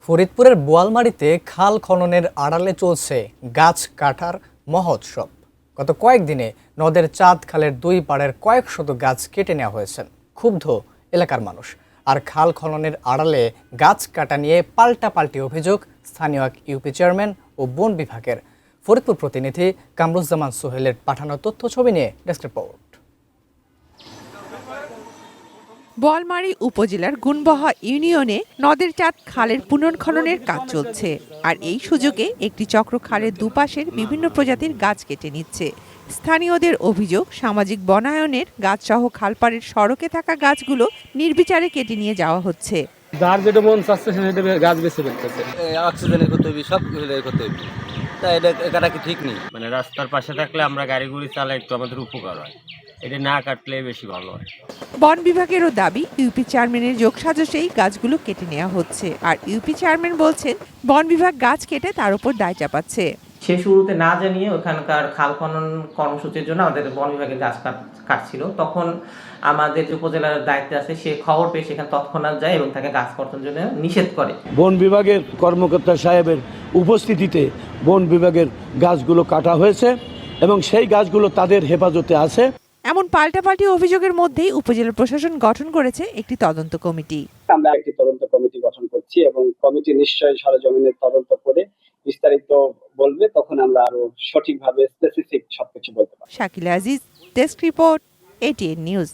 ফরিদপুরের বোয়ালমারীতে খাল খননের আড়ালে চলছে গাছ কাটার মহোৎসব। গত কয়েকদিনে নদের চাঁদ খালের দুই পাড়ের কয়েক শত গাছ কেটে নেওয়া হয়েছে। ক্ষুব্ধ এলাকার মানুষ। আর খাল খননের আড়ালে গাছ কাটা নিয়ে পাল্টাপাল্টি অভিযোগ স্থানীয় এক ইউপি চেয়ারম্যান ও বন বিভাগের। ফরিদপুর প্রতিনিধি কামরুজ্জামান সোহেলের পাঠানো তথ্য ছবি নিয়ে ডেস্ক রিপোর্ট। বোয়ালমারী উপজেলার গুনবহা ইউনিয়নে নদের চাঁদ খালের পুনর্খননের কাজ চলছে। আর এই সুযোগে একটি চক্র খালের দুপাশের বিভিন্ন প্রজাতির গাছ কেটে নিচ্ছে। স্থানীয়দের অভিযোগ, সামাজিক বনায়নের গাছসহ খালপাড়ের সড়কে থাকা গাছগুলো নির্বিচারে কেটে নিয়ে যাওয়া হচ্ছে। যার যেটা মন চাচ্ছে সেটা গাছ বেছে ফেলতেছে। অক্সিজেনের করতে হবে, সব করতে হবে, তাই এটা কি ঠিক নেই। মানে রাস্তার পাশে থাকলে আমরা গাড়িগুড়ি চালাই, একটু আমাদের উপকার হয়, এটা না কাটলে বেশি ভালো হয়। বন বিভাগেরও দাবি, ইউপি চেয়ারম্যানের যোগসাজশেই গাছগুলো কেটে নেওয়া হচ্ছে। আর ইউপি চেয়ারম্যান বলছেন, বন বিভাগ গাছ কেটে তার উপর দায় চাপাচ্ছে। সে শুরুতে না জানিয়ে ওখানকার খাল খনন কর্মসূচির জন্য আমাদের বন বিভাগের গাছ কাটছিল। তখন আমাদের যে উপজেলার দায়িত্বে আছে সে খবর পেয়ে সেখানে তৎক্ষণাৎ যায় এবং তাকে গাছ কাটার জন্য নিষেধ করে। বন বিভাগের কর্মকর্তা সাহেবের উপস্থিতিতে বন বিভাগের গাছগুলো কাটা হয়েছে এবং সেই গাছগুলো তাদের হেফাজতে আছে। এমন পাল্টাপাল্টি অভিযোগের মধ্যেই উপজেলা প্রশাসন গঠন করেছে একটি তদন্ত কমিটি। আমরা একটি তদন্ত কমিটি গঠন করছি এবং কমিটি নিশ্চয়ই সরেজমিনের তদন্ত করে বিস্তারিত বলবে, তখন আমরা আরো সঠিকভাবে স্পেসিফিক সবকিছু বলতে পারবো। Shakila Aziz, desk report, ATN news.